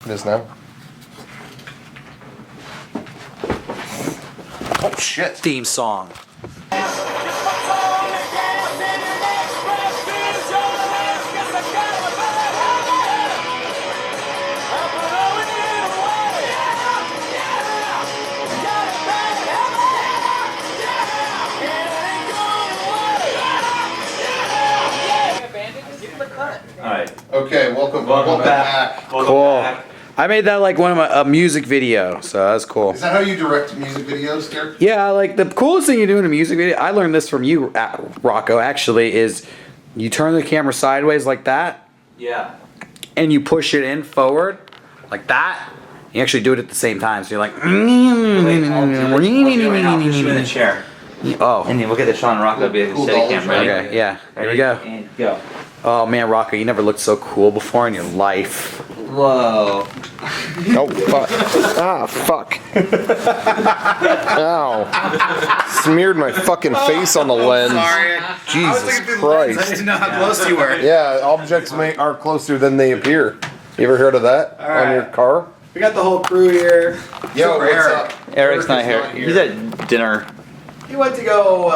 It is now. Oh shit. Theme song. Alright. Okay, welcome back. Cool. I made that like one of my music video, so that's cool. Is that how you direct music videos, Derek? Yeah, like the coolest thing you do in a music video, I learned this from you, Rocco, actually, is you turn the camera sideways like that. Yeah. And you push it in forward like that. You actually do it at the same time, so you're like. I'll put you in the chair. Oh. And then we'll get the Sean Rocco be a steady cam, ready? Okay, yeah. Here we go. And go. Oh man, Rocco, you never looked so cool before in your life. Whoa. Oh fuck. Ah fuck. Ow. Smeared my fucking face on the lens. Sorry. Jesus I Christ. didn't know how close you were. Yeah, objects are closer than they appear. You ever heard of that on your car? We got the whole crew here. Yo, what's Eric. up? Eric's not here. He's at dinner. He went to go.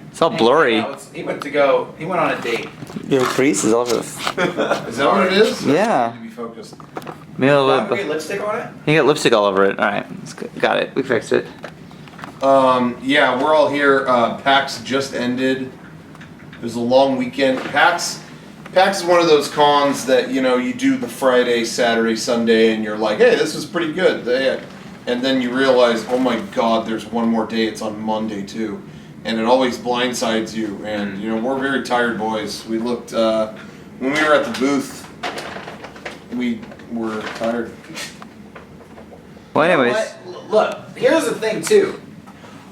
It's all blurry. He went on a date. Your crease is all over. Is that what it is? Yeah. To be focused. Maybe a little Get lipstick on it. You got lipstick all over it. Alright. Got it. We fixed it. Yeah, we're all here. PAX just ended. It was a long weekend. PAX is one of those cons that, you know, you do the Friday, Saturday, Sunday, and you're like, hey, this was pretty good. And then you realize, oh my God, there's one more day. It's on Monday too. And it always blindsides you. And, you know, we're very tired boys. We looked, when we were at the booth, we were tired. Well, anyways. Look, here's the thing too.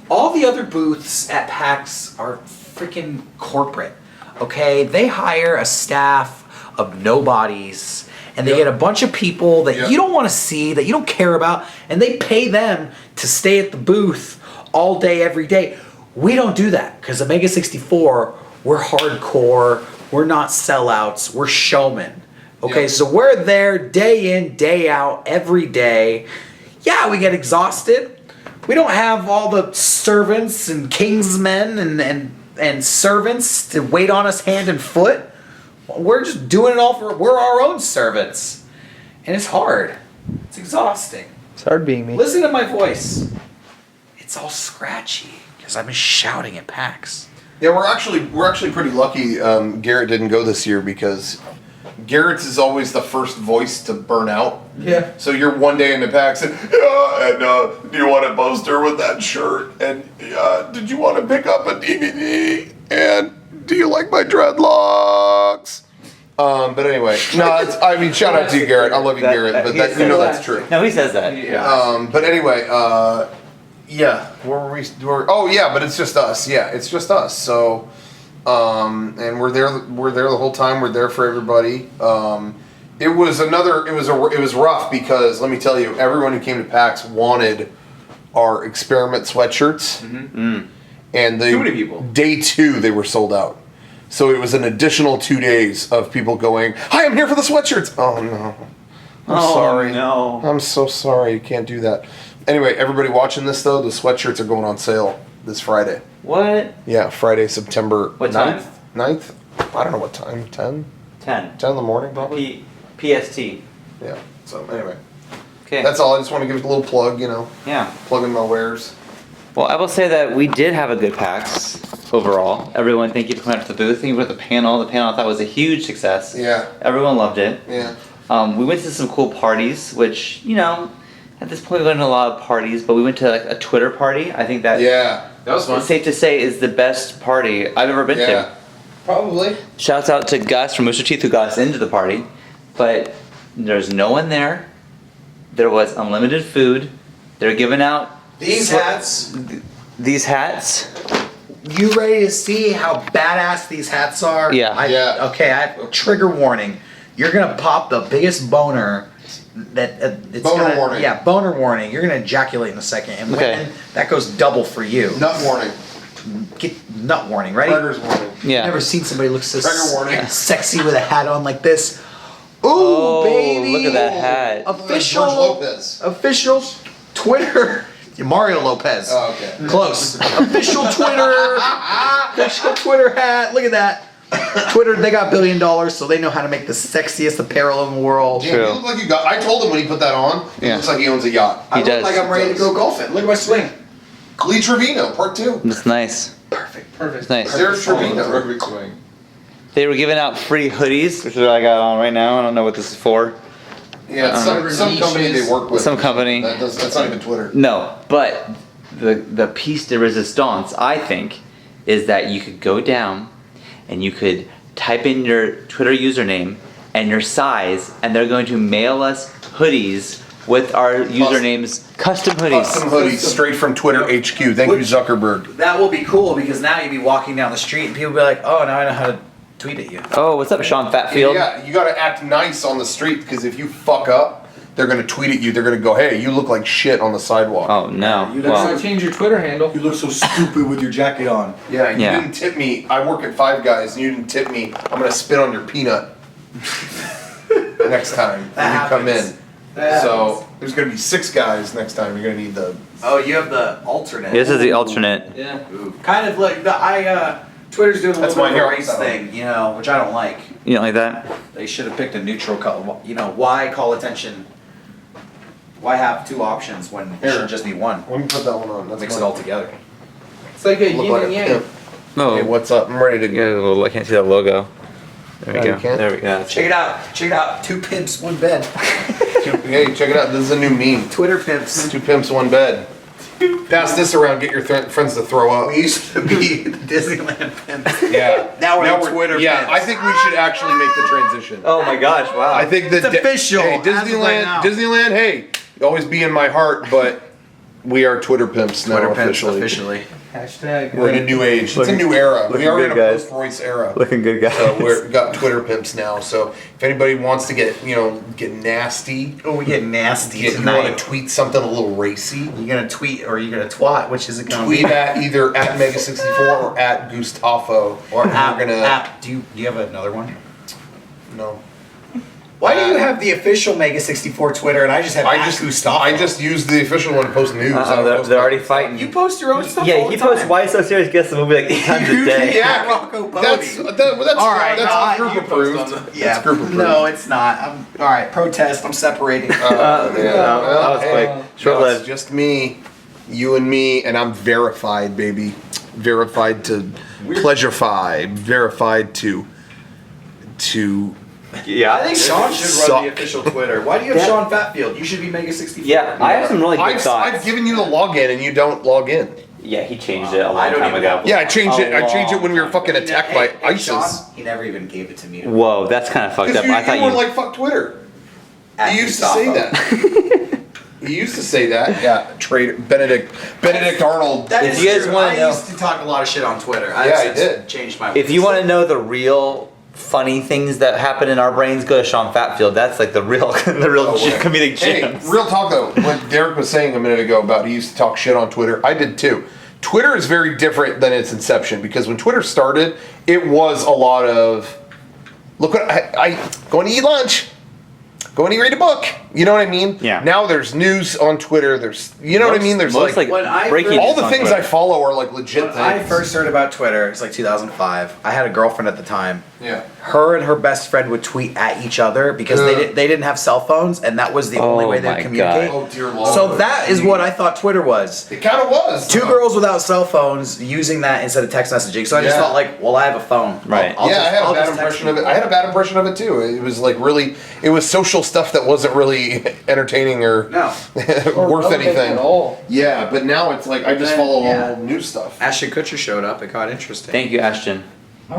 All the other booths at PAX are freaking corporate. Okay, they hire a staff of nobodies, and they get a bunch of people that you don't want to see, that you don't care about, and they pay them to stay at the booth all day, every day. We don't do that because at MEGA64, we're hardcore. We're not sellouts. We're showmen. Okay, so we're there day in, day out, every day. Yeah, we get exhausted. We don't have all the servants and kingsmen and servants to wait on us hand and foot. We're just doing it all we're our own servants. And it's hard. It's exhausting. It's hard being me. Listen to my voice. It's all scratchy because I've been shouting at PAX. Yeah, we're actually pretty lucky. Garrett didn't go this year because Garrett's is always the first voice to burn out. Yeah. So you're one day in the PAX and do you want a poster with that shirt? And did you want to pick up a DVD? And do you like my dreadlocks? But anyway, I mean, shout out to you, Garrett. I love you, Garrett. But that, you know that's true. No, he says that. Yeah. But anyway, yeah. Where were we? Oh yeah, but it's just us. Yeah, it's just us. So, and we're there the whole time. We're there for everybody. It was rough because let me tell you, everyone who came to PAX wanted our experiment sweatshirts. Mm-hmm. And Too many people. Day 2 they were sold out. So it was an additional 2 days of people going, "Hi, I'm here for the sweatshirts." Oh no. I'm sorry. No. I'm so sorry. You can't do that. Anyway, everybody watching this though, the sweatshirts are going on sale this Friday. What? Yeah, Friday, September What 9th. time? 9th? I don't know what time. 10? 10. 10 in the morning probably? PST. Yeah. So anyway. Okay. That's all. I just want to give it a little plug, you know. Yeah. Plugging my wares. Well, I will say that we did have a good PAX overall. Everyone, thank you for coming out to the booth. Thank you for the panel. The panel I thought was a huge success. Yeah. Everyone loved it. Yeah. We went to some cool parties, which, you know, at this point we went to a lot of parties, but we went to like a Twitter party. I think that That was fun. it's safe to say is the best party I've ever been to. Probably. Shouts out to Gus from Rooster Teeth who got us into the party, but there's no one there. There was unlimited food. They're giving out These hats. These hats. You ready to see how badass these hats are? Yeah. Okay, trigger warning. You're gonna pop the biggest boner. Warning. Yeah, boner warning. You're gonna ejaculate in a second, and women, that goes double for you. Nut warning. Get nut warning, ready? Predators warning. Yeah. Never seen somebody look so Trigger warning. sexy with a hat on like this. Oh, baby! look at that hat. Official George Lopez. Official Twitter. Mario Lopez. Oh, okay. Close. Official Twitter. Official Twitter hat. Look at that. Twitter, they got $1 billion, so they know how to make the sexiest apparel in the world. Damn, you look like you got. I told him when he put that on. It looks like he owns a yacht. I does. look like I'm ready to go golfing. Look at my swing. Lee Trevino, part 2. That's nice. Perfect. It's nice. There's Trevino. Perfect swing. They were giving out free hoodies, which is what I got on right now. I don't know what this is for. Yeah, some company they work with. Some company. That's not even Twitter. No, but the piece de resistance, I think, is that you could go down and you could type in your Twitter username and your size, and they're going to mail us hoodies with our usernames, custom hoodies. Custom hoodies straight from Twitter HQ. Thank you, Zuckerberg. That will be cool because now you'd be walking down the street and people will be like, oh, now I know how to tweet at you. Oh, what's up, Sean Fatfield? Yeah, you gotta act nice on the street because if you fuck up, they're gonna tweet at you. They're gonna go, "Hey, you look like shit on the sidewalk." Oh no. You gotta change your Twitter handle. You look so stupid with your jacket on. Yeah, you Yeah. didn't tip me. I work at Five Guys, and you didn't tip me. I'm gonna spit on your peanut next time when That you come in. happens. That So there's gonna be 6 guys next time. You're gonna need the. Oh, you have the alternate. This is the alternate. Yeah. Kind of like Twitter's doing a That's little bit my of a hair. race thing, you know, which I don't like. You don't like that? They should have picked a neutral color. You know, why call attention? Why have 2 options when it should just be one? Let me put that one on. That's Mix mine. it all together. It's like a Look yin like and a yang. pimp. No. Hey, what's up? I'm ready to Yeah, a little, I can't see that logo. There we Oh, go. you can't? There we go. Check it out. Check it out. 2 pimps, 1 bed. Hey, check it out. This is a new meme. Twitter pimps. 2 pimps, 1 bed. Pass this around. Get your friends to throw up. We used to be the Disneyland pimps. Yeah. Now we're the Twitter Yeah, pimps. I think we should actually make the transition. Oh my gosh! Wow. I think that It's official, Hey, as of right Disneyland, now. Disneyland. Hey, always be in my heart, but we are Twitter pimps now Twitter pimps officially. officially. Hashtag. We're in a new age. It's a Looking- new era. We looking are in good, a guys. post-Royce era. looking good, guys. So we've got Twitter pimps now. So if anybody wants to get get nasty, Oh, we get nasty you want tonight. to tweet something a little racy, You gonna tweet or you gonna twat? Which is it gonna tweet be? at either at MEGA64 or at Gustavo. Or And app. we're gonna App. Do you have another one? no. Why do you have the official MEGA64 Twitter and I just have I at just Gustavo? I just use the official one to post news. I don't they're, post they're already my- fighting. You post your own stuff. Yeah, all he the posts time. "Why So Serious" guest the movie like 8 times a day. Yeah, Rocco Bodie. that's All right, that's no, group you approved. Yeah, That's group approved. no, it's not. All right, protest. I'm separating. Yeah. that was quick. No, Short-lived. it's just me, you and me, and I'm verified, baby. Verified to pleasurify. Verified to. Yeah. I think Sean should run Suck. the official Twitter. Why do you have That- Sean Fatfield? You should be MEGA64. Yeah, I have some really good I've thoughts. given you the login and you don't log in. Yeah, he changed it a I long don't time even ago. have- Yeah, I changed it. A I changed it when we were long fucking attacked by ISIS. Sean, he never even gave it to me. Whoa, that's kind of fucked Because up. I thought you were you. like fuck Twitter. At You used Gustavo. to say that. You used to say that. Yeah, traitor Benedict Arnold. That If is you guys true. wanna I know- used to talk a lot of shit on Twitter. Yeah, I since did. Changed my. If you want to know the real funny things that happen in our brains, go to Sean Fatfield. That's like the real, the real comedic Hey, gems. real talk though. What Derek was saying a minute ago about he used to talk shit on Twitter, I did too. Twitter is very different than its inception because when Twitter started, it was a lot of look what I going to eat lunch, going to read a book. You know what I mean? Yeah. Now there's news on Twitter. There's what I mean. There's most like When I breaking first- all news the on things Twitter. I follow are like legit When things. I first heard about Twitter, it's like 2005. I had a girlfriend at the time. Yeah. Her and her best friend would tweet at each other because they didn't have cell phones, and that was the only Oh way they'd my communicate. Oh dear Lord. So that is what I thought Twitter was. It kind of was. 2 girls without cell phones using that instead of text messaging. So I just Yeah. thought like, well, I have a phone. Right. I'll Yeah, just- I had I'll a bad just text impression of it. people. I had a bad impression of it too. It was like really, it was social stuff that wasn't really entertaining or No. worth anything. At all. Yeah, but now it's like I just follow Yeah. all new stuff. Ashton Kutcher showed up. It got interesting. Thank you, Ashton.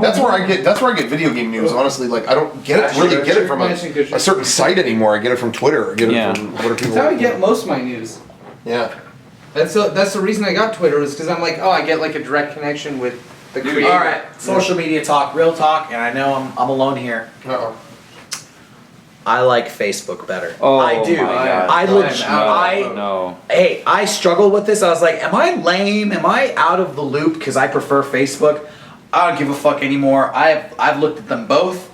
That's where I get video game news. Honestly, like I don't really get it from a certain site anymore. I get it from Twitter. I get Yeah. it from what are people. That's how I get most of my news. Yeah. That's the reason I got Twitter was because I'm like, oh, I get like a direct connection with the creator. All right, social media talk, real talk, and I know I'm alone here. Uh-oh. I like Facebook better. Oh I do. my God. I I'm legit. out. I No. hey, I struggled with this. I was like, am I lame? Am I out of the loop because I prefer Facebook? I don't give a fuck anymore. I've looked at them both.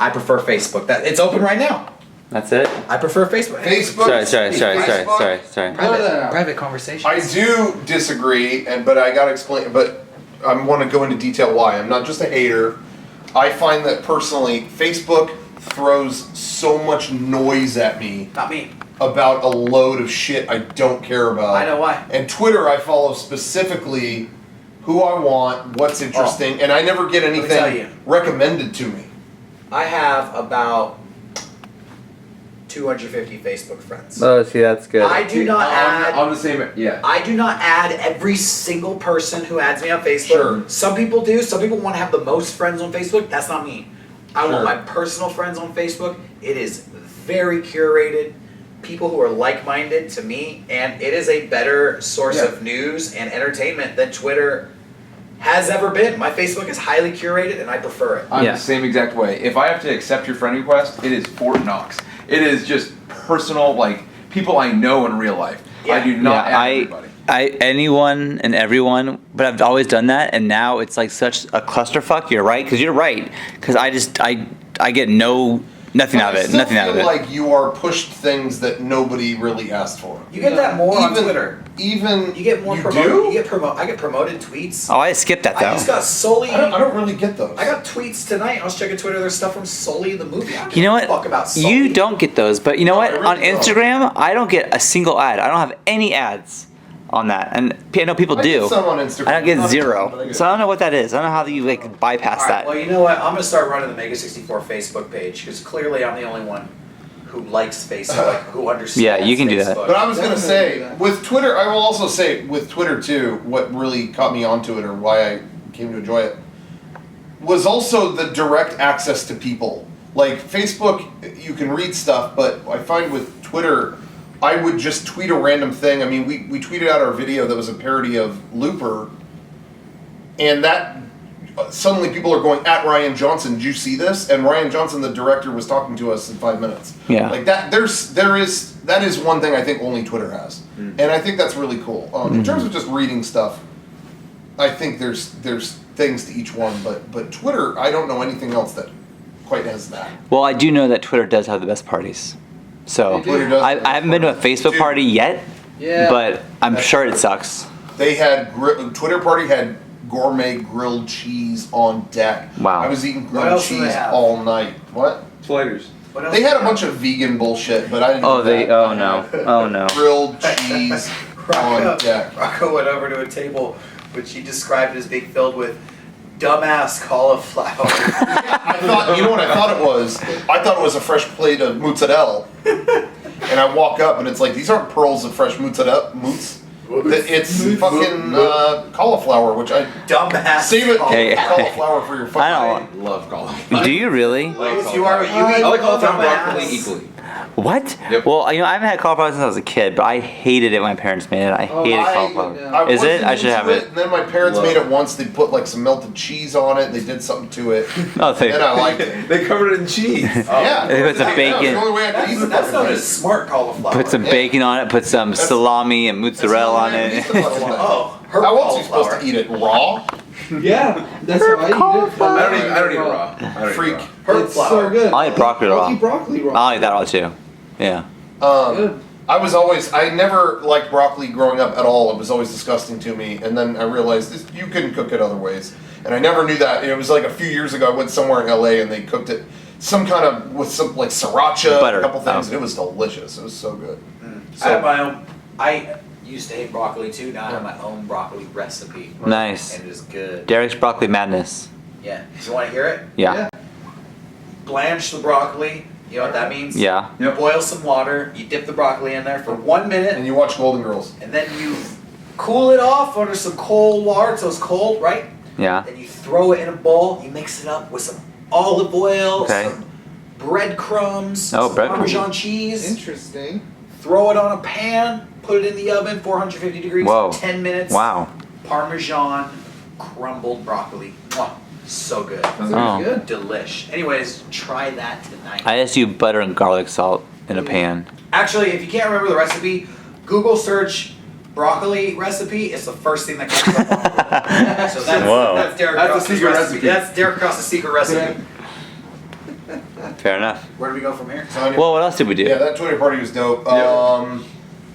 I prefer Facebook. It's open right now. That's it. I prefer Facebook. Facebook. Sorry. Private conversations. I do disagree, but I gotta explain. But I want to go into detail why. I'm not just a hater. I find that personally, Facebook throws so much noise at me. Not me. About a load of shit I don't care about. I know why. And Twitter, I follow specifically who I want, what's interesting, and I never get anything recommended to me. I have about 250 Facebook friends. Oh, see, that's good. I do not add. I'm the same. Yeah. I do not add every single person who adds me on Facebook. Sure. Some people do. Some people want to have the most friends on Facebook. That's not me. I want my personal friends on Facebook. It is very curated. People who are like-minded to me, and it is a better source of news and entertainment than Twitter has ever been. My Facebook is highly curated, and I prefer it. I'm the same exact way. If I have to accept your friend request, it is Fort Knox. It is just personal, like people I know in real life. Yeah. I do not add everybody. Anyone and everyone, but I've always done that, and now it's like such a clusterfuck. You're right, because you're right. Because I get nothing out of it. Nothing out of it. Like you are pushed things that nobody really asked for. You get that more on Twitter. Even you get more promoted. I get promoted tweets. Oh, I skipped that though. I just got Sully. I don't really get those. I got tweets tonight. I was checking Twitter. There's stuff from Sully the movie. I don't You know give a fuck about what? Sully. You don't get those, but you know what? I really On don't. Instagram, I don't get a single ad. I don't have any ads on that, and I know people I do. get some on Instagram. I don't get Not a ton, zero, but I get so I don't know what that is. I don't know how you like bypass All right, that. well, you know what? I'm gonna start running the MEGA64 Facebook page because clearly I'm the only one who likes Facebook, who understands. Yeah, you can do that. Facebook. But I was gonna Definitely do say, that. with Twitter, I will also say, with Twitter too, what really caught me onto it, or why I came to enjoy it, was also the direct access to people. Like, Facebook, you can read stuff, but I find with Twitter, I would just tweet a random thing. I mean, we tweeted out our video that was a parody of Looper, and that, suddenly people are going, at Ryan Johnson, did you see this? And Ryan Johnson, the director, was talking to us in 5 minutes. Yeah. Like that, that is one thing I think only Twitter has. And I think that's really cool. In terms of just reading stuff, I think there's things to each one, but Twitter, I don't know anything else that quite has that. Well, I do know that Twitter does have the best parties. So They do. I haven't been to a Facebook party yet, but I'm sure it sucks. They had, Twitter party had gourmet grilled cheese on deck. Wow. I was eating What grilled else do they cheese have? all night. What? Sliders. What else They had do a you bunch of vegan bullshit, but I didn't Oh, eat that. oh no. Grilled cheese on Rocco, deck. Rocco went over to a table which he described as being filled with dumbass cauliflower. I thought, you know what I thought it was? I thought it was a fresh plate of mozzarella. And I walk up and it's like, these aren't pearls of fresh mozzarella. It's fucking cauliflower, which I Dumbass. save it Hey. cauliflower for your fucking. I I love cauliflower. Do you really? You are you eat I like cauliflower and dumbass. broccoli equally. What? Yep. Well, I haven't had cauliflower since I was a kid, but I hated it when my parents made it. I hated cauliflower. I Is it? wasn't I should into have it. And then my parents Love made it. it once. They put like some melted cheese on it. They did something to it. Oh, And I liked it. They covered it in cheese. Yeah. They put some That was bacon. the only way I could eat the That's fucking known thing. as smart cauliflower. Put some bacon on it. Put some salami and mozzarella on it. Oh, her How else are you supposed cauliflower. to eat it? Raw? Yeah, that's how I eat it. I don't eat it raw. I don't eat it Freak. raw. Her It's so flour. good. I'll eat broccoli I'll raw. eat broccoli raw. I'll eat that all too. Yeah. Good. I never liked broccoli growing up at all. It was always disgusting to me. And then I realized you can cook it other ways. And I never knew that. It was like a few years ago, I went somewhere in LA and they cooked it with some like sriracha, Butter. a couple things, Oh. and it was delicious. It was so good. I have my own. I used to hate broccoli too. Now I have my own broccoli recipe. Nice. And it is good. Derek's broccoli madness. Yeah. You want to hear it? Yeah. Blanch the broccoli. You know what that means? Yeah. You boil some water. You dip the broccoli in there for 1 minute, And you watch Golden Girls. and then you cool it off under some cold water so it's cold, right? Yeah. Then you throw it in a bowl. You mix it up with some olive oil, Okay. some breadcrumbs, Oh, some breadcrumbs. Parmesan cheese. Interesting. Throw it on a pan. Put it in the oven, 450 degrees, Whoa. 10 minutes. Wow. Parmesan crumbled broccoli. Mwah. So good. Sounds Oh. good. Delish. Anyways, try that tonight. I just do butter and garlic salt in a pan. Actually, if you can't remember the recipe, Google search broccoli recipe. It's the first thing that comes up. On Google. So Whoa. that's Derek That's a Cross's secret recipe. That's Derek Cross's secret recipe. Fair enough. Where do we go from here? So Well, what else did we do? yeah, that Twitter party was dope.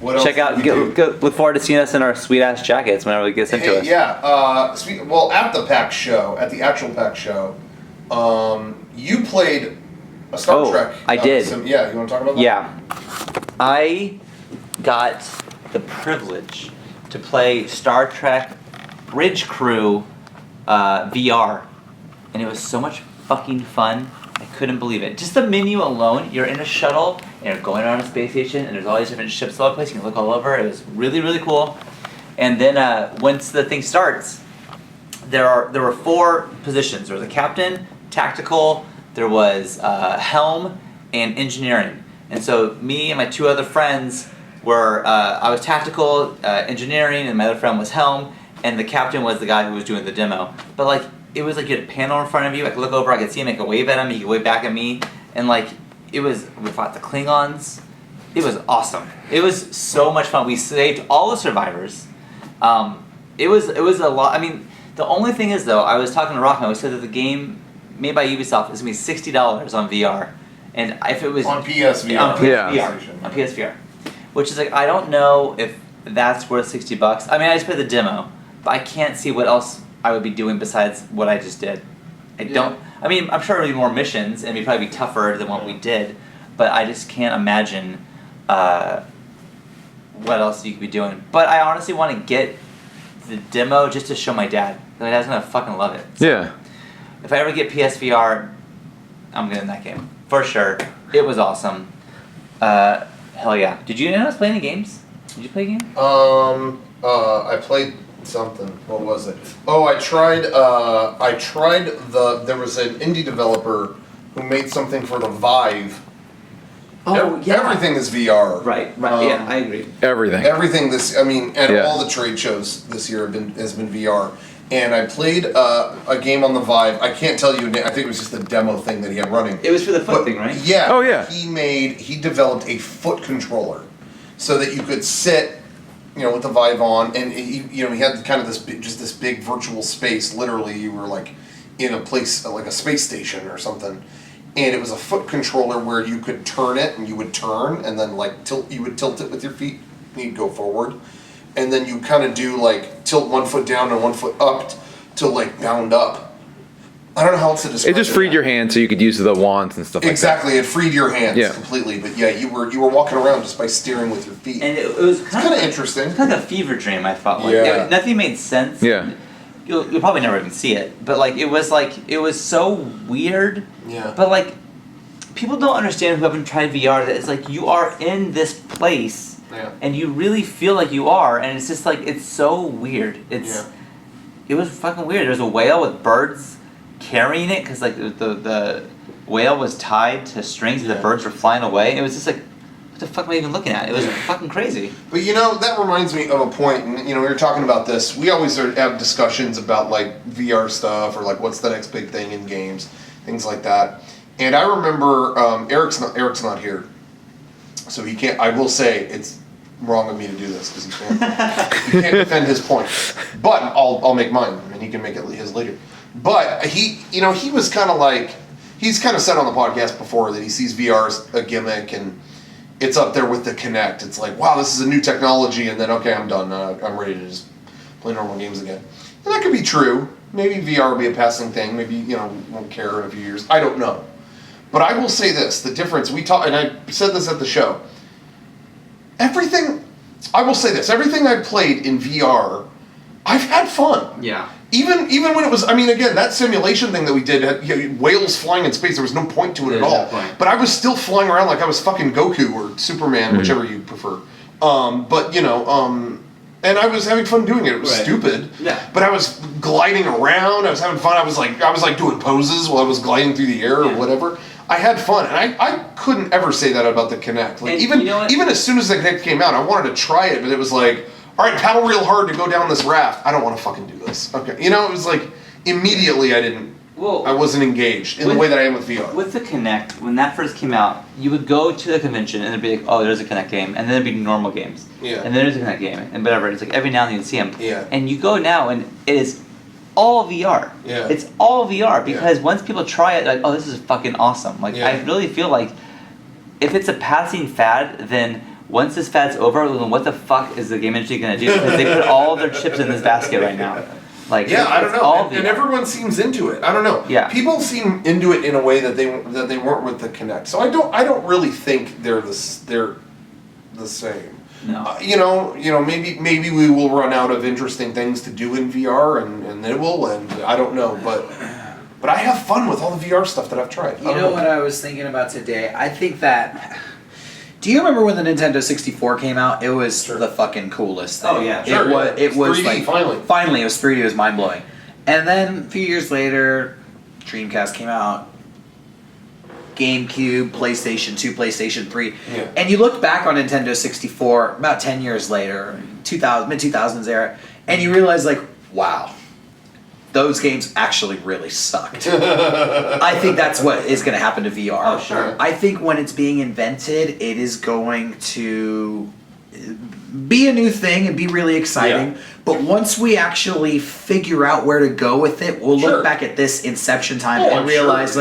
What else Check out. did we do? Look forward to seeing us in our sweet ass jackets whenever it gets into Hey, us. yeah. Well, at the PAX show, at the actual PAX show, you played a Star Trek. I did. Yeah, you want to talk about that? Yeah. I got the privilege to play Star Trek Bridge Crew VR, and it was so much fucking fun. I couldn't believe it. Just the menu alone, you're in a shuttle and you're going around a space station, and there's all these different ships all over the place. You can look all over. It was really, really cool. And then once the thing starts, there were 4 positions. There was a captain, tactical, there was helm, and engineering. And so me and my 2 other friends were, I was tactical, engineering, and my other friend was helm, and the captain was the guy who was doing the demo. But like, it was like you had a panel in front of you, I could look over, I could see him, I could wave at him, he could wave back at me, and like, we fought the Klingons. It was awesome. It was so much fun. We saved all the survivors. It was a lot. I mean, the only thing is though, I was talking to Rockman, we said that the game made by Ubisoft is gonna be $60 on VR. And if it was On PSVR. on PSVR, Yeah. on PSVR, which is like, I don't know if that's worth $60. I mean, I just played the demo, but I can't see what else I would be doing besides what I just did. I don't. I mean, I'm sure there'll be more missions and it'd probably be tougher than what we did, but I just can't imagine what else you could be doing. But I honestly want to get the demo just to show my dad. My dad's gonna fucking love it. So Yeah. if I ever get PSVR, I'm getting that game for sure. It was awesome. Hell yeah! Did you end up playing any games? Did you play a game? I played something. What was it? Oh, I tried there was an indie developer who made something for the Vive. Everything is VR. Right. Yeah, I agree. Everything. Everything and Yeah. all the trade shows this year has been VR. And I played a game on the Vive. I can't tell you. I think it was just a demo thing that he had running. It was for the foot thing, right? Yeah. Oh, yeah. He developed a foot controller, so that you could sit, with the Vive on, and he had kind of this big virtual space. Literally, you were like in a place like a space station or something. And it was a foot controller where you could turn it, and you would turn, and then you would tilt it with your feet, and you'd go forward. And then you kind of do tilt one foot down and one foot up to bound up. I don't know how else to describe it. It just freed your hands so you could use the wands and stuff Exactly, it freed your hands Yeah. completely. But yeah, you were walking around just by steering with your feet. And it was kind of interesting. It's kind of a fever dream. I thought. Yeah. Nothing made sense. Yeah. You'll probably never even see it, but it was so weird. Yeah. But people don't understand who haven't tried VR that it's you are in this place. Yeah. And you really feel like you are, and it's just it's so weird. It was fucking weird. There's a whale with birds carrying it because the whale was tied to strings and the birds were flying away. It was just what the fuck am I even looking at? It was fucking crazy. But that reminds me of a point, and we were talking about this. We always have discussions about VR stuff or what's the next big thing in games, things like that. And I remember Eric's not here, so he can't. I will say it's wrong of me to do this because he can't defend his point. But I'll make mine, and he can make his later. But he was kind of he's kind of said on the podcast before that he sees VR as a gimmick, and it's up there with the Kinect. It's wow, this is a new technology, and then okay, I'm done. I'm ready to just play normal games again. And that could be true. Maybe VR will be a passing thing. Maybe won't care in a few years. I don't know. But I will say this: the difference and I said this at the show. Everything I played in VR, I've had fun. Yeah. Even when it was, again, that simulation thing that we did, had whales flying in space, there was no point to it at all. No point. But I was still flying around like I was fucking Goku or Superman, whichever you prefer. And I was having fun doing it. It was stupid. Yeah. But I was gliding around. I was having fun. I was doing poses while I was gliding through the air or whatever. I had fun, and I couldn't ever say that about the Kinect. Even as soon as the Kinect came out, I wanted to try it, but it was all right, paddle real hard to go down this raft. I don't want to fucking do this. Okay, it was immediately I wasn't engaged in the way that I am with VR. With the Kinect, when that first came out, you would go to the convention and it'd be oh, there's a Kinect game, and then it'd be normal games. Yeah. And then there's a Kinect game, and whatever. It's every now and then you'd see them. Yeah. And you go now, and it is all VR. Yeah. It's all VR because once people try it, like, oh, this is fucking awesome. Like, I really feel like if it's a passing fad, then once this fad's over, then what the fuck is the game industry gonna do? Because they put all their chips in this basket right now. Like, I don't know, all and everyone seems into it. I don't know. Yeah. People seem into it in a way that they weren't with the Kinect. So I don't really think they're the same. No. You know, maybe we will run out of interesting things to do in VR, and they will, and I don't know, but I have fun with all the VR stuff that I've tried. You know what I was thinking about today? I think that. Do you remember when the Nintendo 64 came out? It was the fucking coolest thing. Oh, yeah. It was 3D, like finally it was 3D. It was mind blowing. And then a few years later, Dreamcast came out. GameCube, PlayStation 2, PlayStation 3. Yeah. And you look back on Nintendo 64 about 10 years later, mid-2000s era, and you realize, like, wow, those games actually really sucked. I think that's what is going to happen to VR. Oh, sure. I think when it's being invented, it is going to be a new thing and be really exciting. Yeah. But once we actually figure out where to go with it, we'll look back at this Inception time and realize,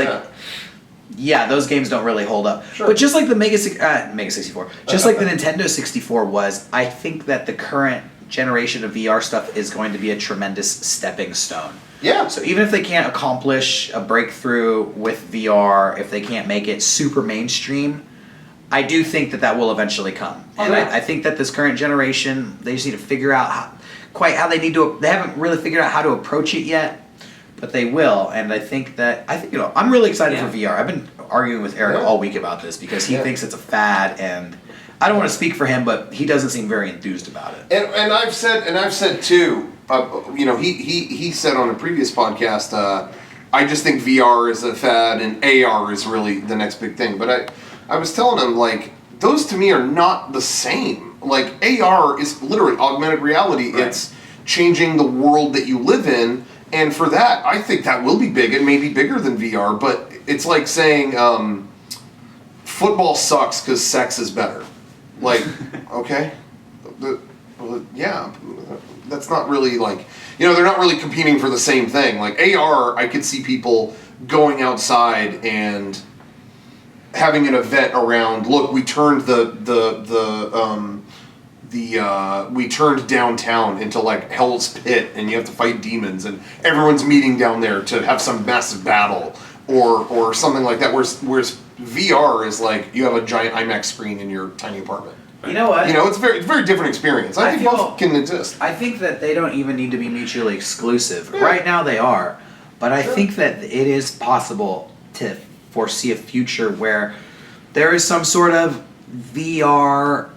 yeah, those games don't really hold up. Sure. But just like the Mega 64, just like the Nintendo 64 was, I think that the current generation of VR stuff is going to be a tremendous stepping stone. Yeah. So even if they can't accomplish a breakthrough with VR, if they can't make it super mainstream, I do think that will eventually come. And I think that this current generation, they just need to figure out how they need to. They haven't really figured out how to approach it yet. But they will, and I think I'm really excited for VR. I've been arguing with Eric all week about this because he thinks it's a fad, and I don't want to speak for him, but he doesn't seem very enthused about it. And I've said too. You know, he said on a previous podcast, I just think VR is a fad and AR is really the next big thing. But I was telling him, like, those to me are not the same. Like, AR is literally augmented reality. Right. It's changing the world that you live in. And for that, I think that will be big and maybe bigger than VR, but it's like saying football sucks because sex is better. Like, okay, that's not really like, you know, they're not really competing for the same thing. Like AR, I could see people going outside and having an event around, look, we turned we turned downtown into like Hell's Pit, and you have to fight demons, and everyone's meeting down there to have some massive battle, or something like that. Whereas VR is like you have a giant IMAX screen in your tiny apartment. You know what? You know, it's a very different experience. I think both can exist. I think that they don't even need to be mutually exclusive. Yeah. Right now they are, but I think that it is possible to foresee a future where there is some sort of VR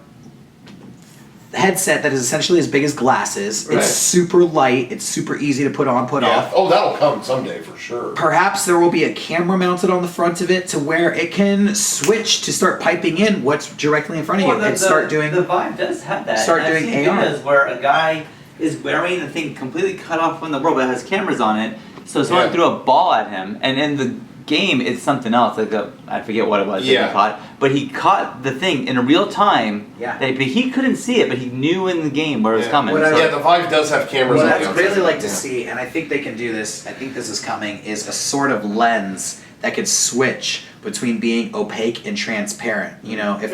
headset that is essentially as big as glasses. Right. It's super light. It's super easy to put on, put off. Oh, that'll come someday for sure. Perhaps there will be a camera mounted on the front of it to where it can switch to start piping in what's directly in front of you and start doing. The Vive does have that. Start doing AR. Videos where a guy is wearing the thing completely cut off from the world, but it has cameras on it. So someone threw a ball at him, and in the game it's something else. Like I forget what it was that he caught, but he caught the thing in real time. Yeah. But he couldn't see it, but he knew in the game where it was coming. The Vive does have cameras. What I'd really like to see, and I think they can do this. I think this is coming. Is a sort of lens that could switch between being opaque and transparent. You know, if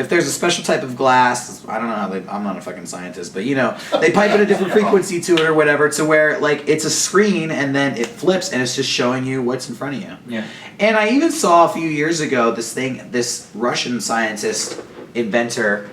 there's a special type of glass, I don't know how I'm not a fucking scientist, but you know, they pipe in a different frequency to it or whatever, to where like it's a screen and then it flips and it's just showing you what's in front of you. Yeah. And I even saw a few years ago this Russian scientist inventor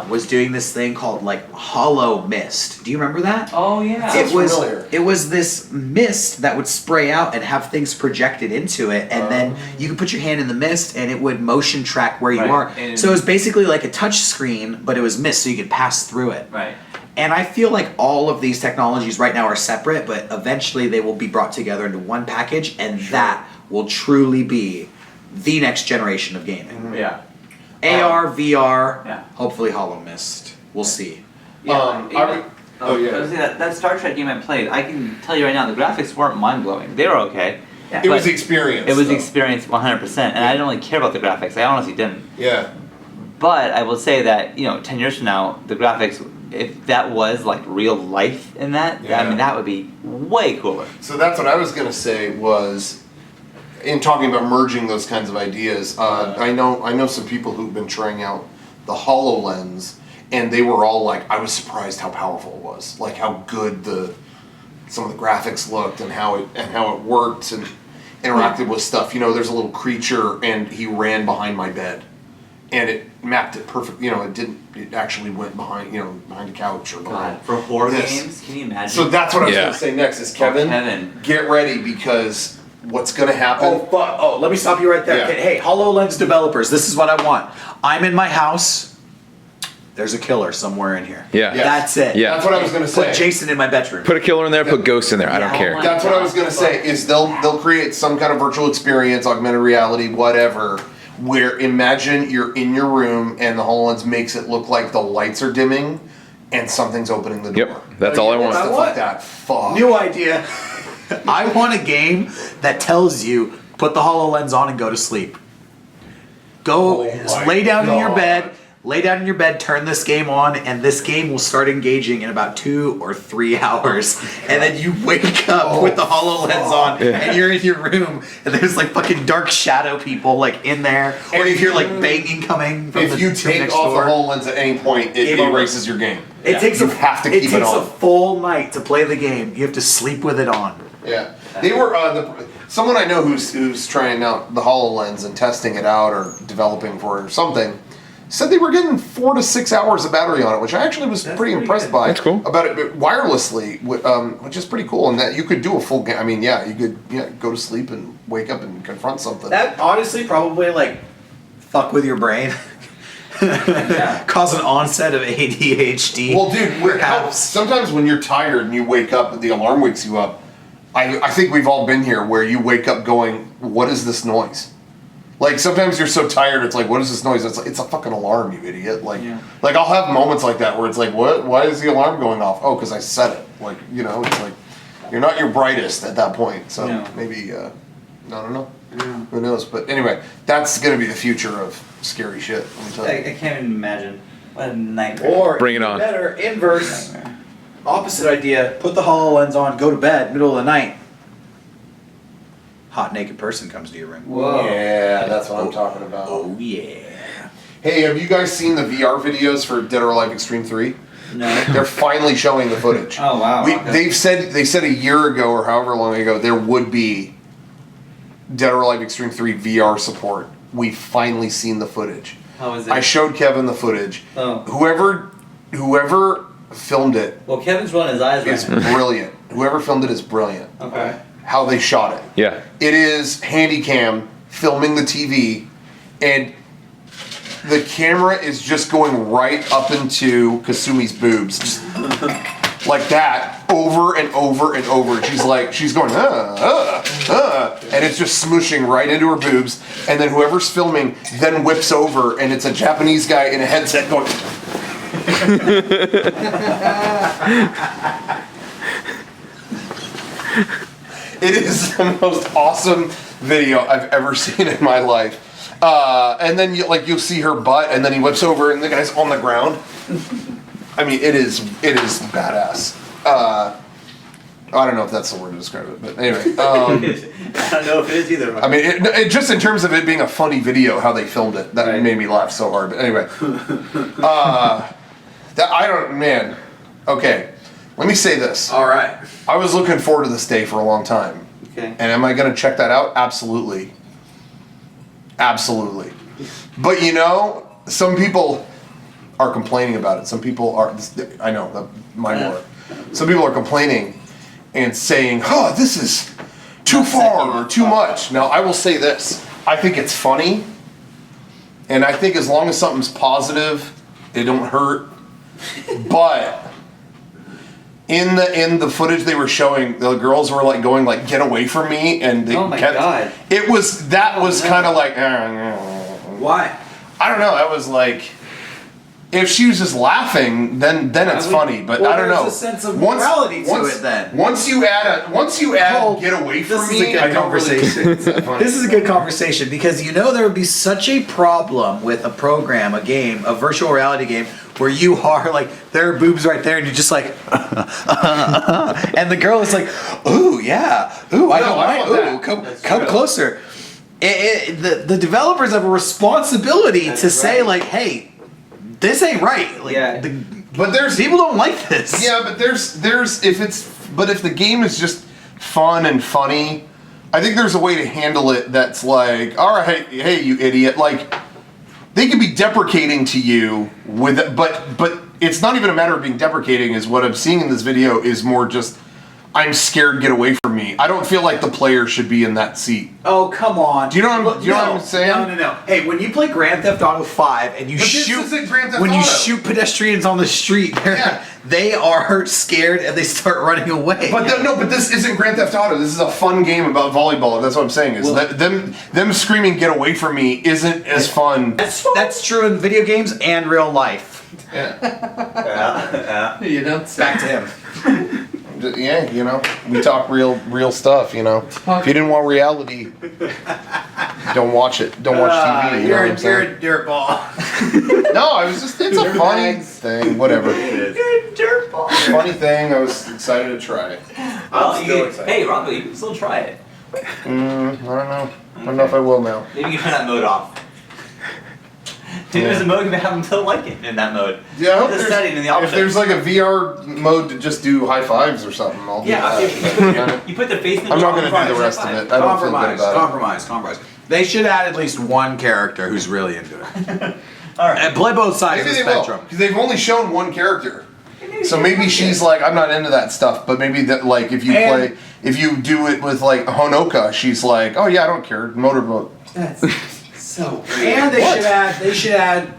was doing this thing called like hollow mist. Do you remember that? Oh yeah. It was this mist that would spray out and have things projected into it, and then you could put your hand in the mist and it would motion track where you are. And so it was basically like a touch screen, but it was mist, so you could pass through it. Right. And I feel like all of these technologies right now are separate, but eventually they will be brought together into one package, and that will truly be the next generation of gaming. Mm-hmm. Yeah. AR, VR, hopefully Hollow Mist. We'll see. That Star Trek game I played, I can tell you right now, the graphics weren't mind-blowing. They were okay. Yeah. It was experience. It was experience 100%, and I didn't really care about the graphics. I honestly didn't. Yeah. But I will say that, 10 years from now, the graphics, if that was like real life in that, I mean, that would be way cooler. So that's what I was gonna say was, in talking about merging those kinds of ideas. I know some people who've been trying out the HoloLens, and they were all like, I was surprised how powerful it was, like how good some of the graphics looked and how it worked and interacted with stuff. You know, there's a little creature and he ran behind my bed, and it mapped it perfect. You know, it actually went behind a couch or behind. God, for horror this. games, can you imagine? So that's what I was gonna say next is Kevin. Kevin. Get ready, because what's gonna happen? Oh, fuck. Oh, let me stop you right there. Yeah. Hey, HoloLens developers, this is what I want. I'm in my house. There's a killer somewhere in here. Yeah. That's it. Yeah. That's what I was gonna say. Put Jason in my bedroom. Put a killer in there, put ghosts in there. I don't care. That's what I was gonna say. Is they'll create some kind of virtual experience, augmented reality, whatever. Where imagine you're in your room and the HoloLens makes it look like the lights are dimming and something's opening the door. Yep. That's all I want. Stuff like that. Fuck. New idea. I want a game that tells you put the HoloLens on and go to sleep. Go lay down in your bed. Lay down in your bed, turn this game on, and this game will start engaging in about 2 or 3 hours. And then you wake up with the HoloLens on, and you're in your room, and there's like fucking dark shadow people like in there, or you hear like banging coming from If you from take next off door. the HoloLens at any point, it Game over. erases your game. It takes You have to keep it takes on. a full night to play the game. You have to sleep with it on. Yeah, they were someone I know who's trying out the HoloLens and testing it out or developing for it or something. Said they were getting 4 to 6 hours of battery on it, which I actually was pretty impressed by. That's cool. About it wirelessly, which is pretty cool. And that you could do a full game. I mean, yeah, you could go to sleep and wake up and confront something. That honestly probably like fuck with your brain. Cause an onset of ADHD. Well, dude, sometimes when you're tired and you wake up and the alarm wakes you up, I think we've all been here where you wake up going, what is this noise? Like, sometimes you're so tired, it's like, what is this noise? It's like, it's a fucking alarm, you idiot. Like, I'll have moments like that where it's like, what? Why is the alarm going off? Oh, because I set it. Like, it's like, you're not your brightest at that point. So maybe, I don't know. Who knows? But anyway, that's going to be the future of scary shit. Let me tell you. I can't even imagine. What a nightmare. Or Bring it on. better, inverse, opposite idea. Put the HoloLens on, go to bed, middle of the night. Hot naked person comes to your room. Whoa. Yeah, that's what I'm talking about. Oh yeah. Hey, have you guys seen the VR videos for Dead or Alive Extreme 3? No. They're finally showing the footage. Oh wow. Okay. They said a year ago or however long ago there would be Dead or Alive Extreme 3 VR support. We've finally seen the footage. How is it? I showed Kevin the footage. Oh. Whoever filmed it Well, Kevin's rolling his eyes is right now. brilliant. Whoever filmed it is brilliant. Okay. How they shot it. Yeah. It is Handycam filming the TV, and the camera is just going right up into Kasumi's boobs, just like that, over and over and over. She's going, and it's just smooshing right into her boobs. And then whoever's filming then whips over, and it's a Japanese guy in a headset going. It is the most awesome video I've ever seen in my life. And then you'll see her butt, and then he whips over, and the guy's on the ground. I mean, it is badass. I don't know if that's the word to describe it, but anyway. I don't know if it is either. I mean, it just in terms of it being a funny video, how they filmed it, that made me laugh so hard. But anyway, man. Okay, let me say this. All right. I was looking forward to this day for a long time. Okay. And am I going to check that out? Absolutely. Absolutely. But some people are complaining about it. Some people are, I know, mine were. Some people are complaining and saying, oh, this is too far or too much. Now, I will say this. I think it's funny. And I think as long as something's positive, it don't hurt. But in the footage they were showing, the girls were like going like, get away from me, and they Oh my God. It was kind of like Why? I don't know. I was like, if she was just laughing, then it's funny. But Well, I don't know. there's a sense of morality to it then. Once you add get away from this me, is a good I don't really conversation. think it's that funny. This is a good conversation because there would be such a problem with a program, a game, a virtual reality game where you are like, there are boobs right there and you're just like, and the girl is like, ooh, yeah, ooh, I don't I mind, want ooh, that. come closer. The developers have a responsibility to say like, hey, this ain't right. Like, Yeah. But there's people don't like this. Yeah, but there's if the game is just fun and funny, I think there's a way to handle it that's like, all right, hey, you idiot, like they can be deprecating to you with it, but it's not even a matter of being deprecating. Is what I'm seeing in this video is more just I'm scared, get away from me. I don't feel like the player should be in that seat. Oh, come on. Do you know what I'm saying? No. Hey, when you play Grand Theft Auto 5 and you But this shoot isn't Grand Theft when you Auto. shoot pedestrians on the street, they are scared and they start running away. But but this isn't Grand Theft Auto. This is a fun game about volleyball. That's what I'm saying. Is that them screaming "Get away from me" isn't as fun. that's true in video games and real life. Yeah, You don't say. Back to him. yeah. You know, we talk real stuff. You know, if you didn't want reality, don't watch it. Don't watch TV. You know what I'm saying? a dirtball. No, I was just. It's a funny thing. Whatever. You're a dirtball. Funny thing. I was excited to try it. Well, still excited. hey, Rocco, you can still try it. I don't know. I don't know if I will now. Maybe you can turn that mode off. Maybe there's a mode you can have them still like it in that mode. Yeah, I hope There's a there's, setting in the if options. there's like a VR mode to just do high fives or something, I'll do Yeah, that. you put the face in the I'm not jar going to on do the fire, rest it's of fine. it. I don't feel good about Compromise. They should add at least one character who's really into it. All right. And play both it. sides Maybe of they the will, spectrum. because they've only shown one character. So maybe she's like, I'm not into that stuff. But maybe that, like, if you do it with like Honoka, she's like, oh yeah, I don't care, motorboat. That's so weird. And they should add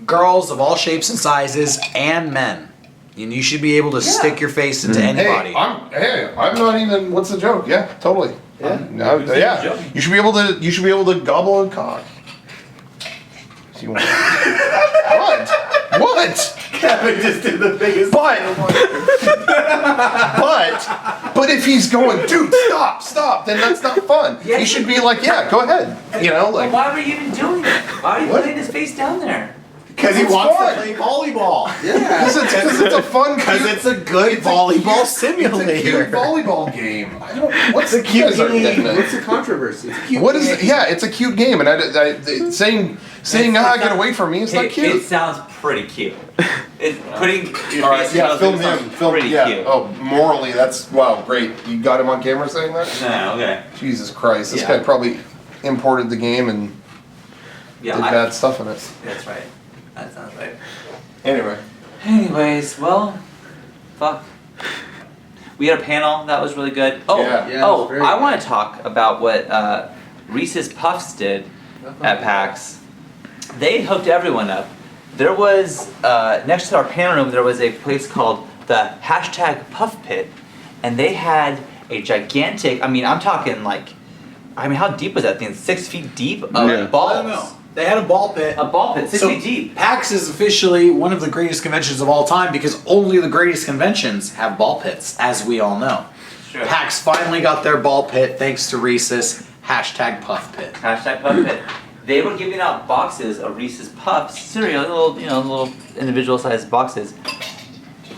girls of all shapes and sizes and men. And you should be able to stick your face into anybody. Hey, I'm not even. What's the joke? Yeah, totally. Yeah. Yeah. You should be able to gobble a cock. So you want- What? Kevin just did the biggest. But if he's going, dude, stop, then that's not fun. He should be like, yeah, go ahead. You know, like. Why were you even doing it? Why are you What? putting his face down there? Because he It's wants fun. to play volleyball. Yeah, because it's a fun. Because it's a good volleyball simulator. It's a cute volleyball game. I don't. What's the cute cute game. What's the controversy? It's a cute What is game. it? Yeah, it's a cute game, and saying get away from me is not It cute. sounds pretty cute. It's putting your All right, face in yeah, those film things him. sounds Film, pretty yeah. cute. Oh, morally, that's wow, great. You got him on camera saying that? No, okay. Jesus Christ, this Yeah. guy probably imported the game and Yeah, did bad stuff in it. that's right. That sounds right. Anyway, Anyways, well, fuck. We had a panel that was really good. Oh, Yeah. Yeah, it was very I good. want to talk about what Reese's Puffs did at PAX. They hooked everyone up. There was next to our panel room, there was a place called the #Puff Pit, and they had a gigantic. I mean, I'm talking like, I mean, how deep was that thing? 6 feet deep of Yeah. balls. I don't know. They had a ball pit. A ball pit, 6 feet deep. PAX is officially one of the greatest conventions of all time because only the greatest conventions have ball pits, as we all know. Sure. PAX finally got their ball pit thanks to Reese's #Puff Pit. #Puff Pit. They were giving out boxes of Reese's Puffs cereal, little individual sized boxes.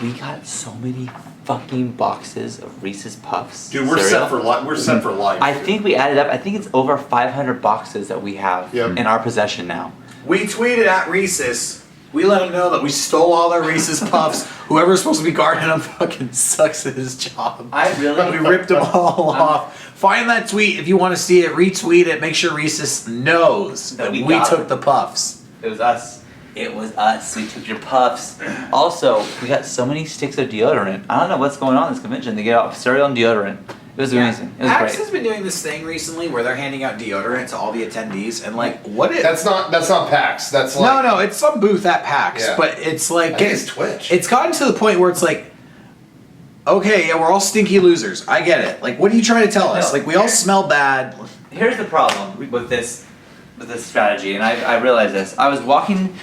We got so many fucking boxes of Reese's Puffs. dude, we're cereal. set for life. We're set for life. I think we added up. I think it's over 500 boxes that we have Yep. in our possession now. We tweeted at Reese's. We let them know that we stole all their Reese's Puffs. Whoever's supposed to be guarding them fucking sucks at his job. I really. We ripped them all off. Find that tweet if you want to see it. Retweet it. Make sure Reese's knows that we we got took it. the puffs. It was us. It was us. We took your puffs. Also, we got so many sticks of deodorant. I don't know what's going on at this convention. They get out cereal and deodorant. It was amazing. It was PAX great. has been doing this thing recently where they're handing out deodorant to all the attendees, and like, what is? That's not PAX. That's like No, it's some booth at PAX, Yeah. but it's like I think it's Twitch. It's gotten to the point where it's like, okay, yeah, we're all stinky losers. I get it. Like, what are you trying to tell us? No. Like, we all smell bad. Here's the problem with this strategy, and I realized this. I was walking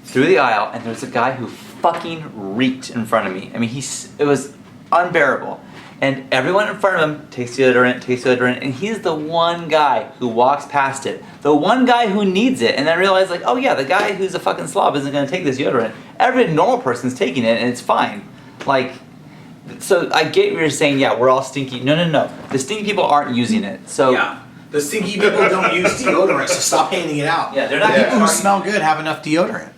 through the aisle, and there's a guy who fucking reeked in front of me. I mean, it was unbearable. And everyone in front of him takes deodorant, and he's the one guy who walks past it. The one guy who needs it, and then realized like, oh yeah, the guy who's a fucking slob isn't gonna take this deodorant. Every normal person's taking it, and it's fine. Like, so I get what you're saying, yeah, we're all stinky. No. The stinky people aren't using it. So Yeah. The stinky people don't use deodorant, so stop handing it out. Yeah, they're not People who gonna smell good have enough deodorant.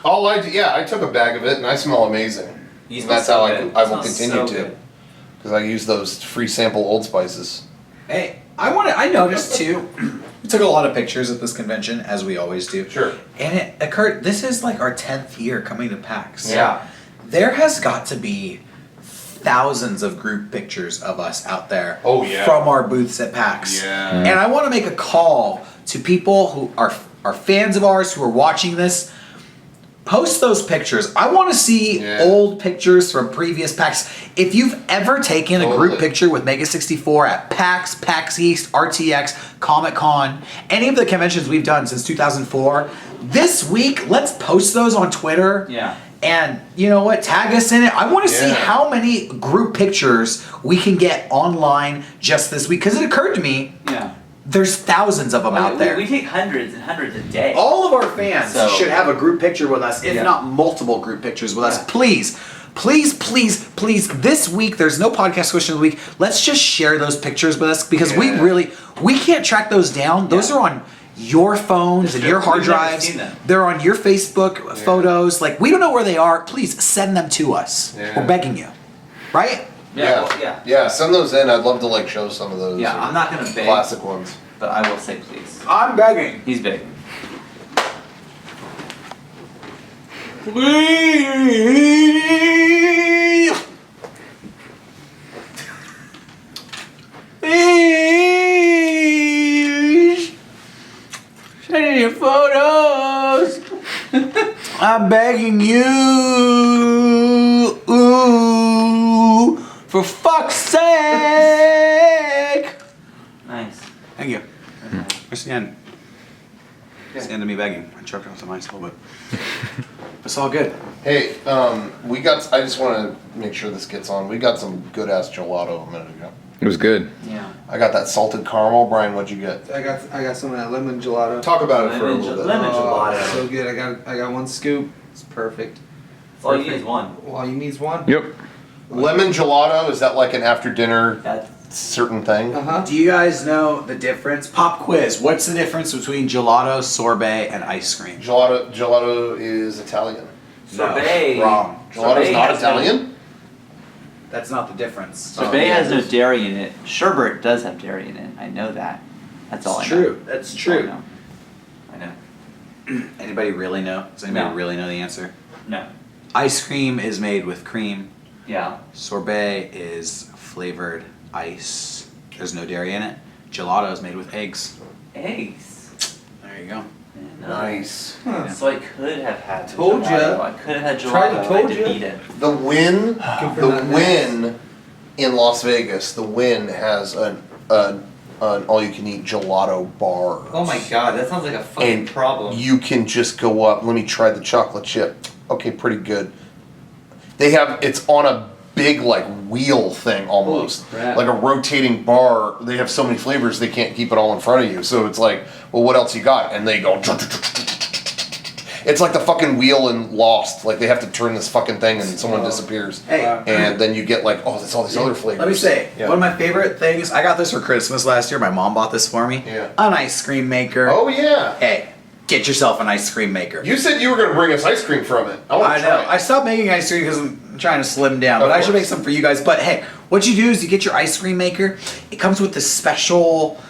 I took a bag of it and I smell amazing. You And smell that's so how good. I will Smells continue so to. good. Because I use those free sample Old Spices. Hey, I noticed too. We took a lot of pictures at this convention, as we always do. Sure. And it occurred. This is like our 10th year coming to PAX. Yeah. There has got to be thousands of group pictures of us out there. Oh, yeah. From our booths at PAX. Yeah. And I want to make a call to people who are fans of ours who are watching this. Post those pictures. I want to see old pictures from previous PAX. If you've ever taken a group picture with MEGA64 at PAX, PAX East, RTX, Comic Con, any of the conventions we've done since 2004, this week, let's post those on Twitter. Yeah. And you know what? Tag us in it. I want to see how many group pictures we can get online just this week. Because it occurred to me, Yeah. there's thousands of them out there. We take hundreds and hundreds a day. All of our fans So- should have a group picture with us, if not multiple group pictures with us. Yeah. Please, this week, there's no podcast question of the week. Let's just share those pictures with us because we can't track those down. Those are on your phones and your hard We've never drives. seen them. They're on your Facebook photos. Like, we don't know where they are. Please send them to us. Yeah. We're begging you. Right? Yeah. Well, yeah. Yeah, send those in. I'd love to like show some of those. Yeah, or I'm not gonna beg. classic ones. But I will say please. I'm begging. He's big. Please. Please. Send in your photos. I'm begging you. Ooh, for fuck's sake. Nice. Thank you. Here's the end. It's the end of me begging. I choked off the mic a little bit. It's all good. Hey, I just want to make sure this gets on. We got some good ass gelato a minute ago. It was good. Yeah. I got that salted caramel. Brian, what'd you get? I got some of that lemon gelato. Talk about it for a little bit. Lemon gelato. So good. I got one scoop. It's perfect. All you need is one. All you need is one. Yep. Lemon gelato, is that like an after dinner That's certain thing? Do you guys know the difference? Pop quiz. What's the difference between gelato, sorbet, and ice cream? Gelato is Italian. sorbet. No, wrong. Gelato's Sorbet not has Italian? That's not the difference. Sorbet yeah, has it no is. dairy in it. Sherbet does have dairy in it. I know that. That's all It's I know. true. That's That's all true. I know. Anybody really know? Does anybody No. really know the answer? No. Ice cream is made with cream. Yeah. Sorbet is flavored ice. There's no dairy in it. Gelato is made with eggs. Eggs. There you go. No. Nice. So I could have had the Told ya. gelato. I could have had Tried to gelato. I told ya. defeated. The Win, for the that Win in Las Vegas, the Win has an all-you-can-eat gelato bar. Oh my god, that sounds like a fucking And problem. you can just go up. Let me try the chocolate chip. Okay, pretty good. They have it's on a big like wheel thing almost, Holy crap. like a rotating bar. They have so many flavors they can't keep it all in front of you. So it's like, well, what else you got? And they go. It's like the fucking wheel in Lost. Like they have to turn this fucking thing and someone disappears. Hey. And then you get like, oh, there's all these other flavors. Let me say, Yeah. one of my favorite things, I got this for Christmas last year. My mom bought this for me. Yeah. An ice cream maker. Oh yeah. Hey, get yourself an ice cream maker. You said you were gonna bring us ice cream from it. I want I to know. try it. I stopped making ice cream because I'm trying to slim down, but Of I should course. make some for you guys. But hey, what you do is you get your ice cream maker. It comes with this special,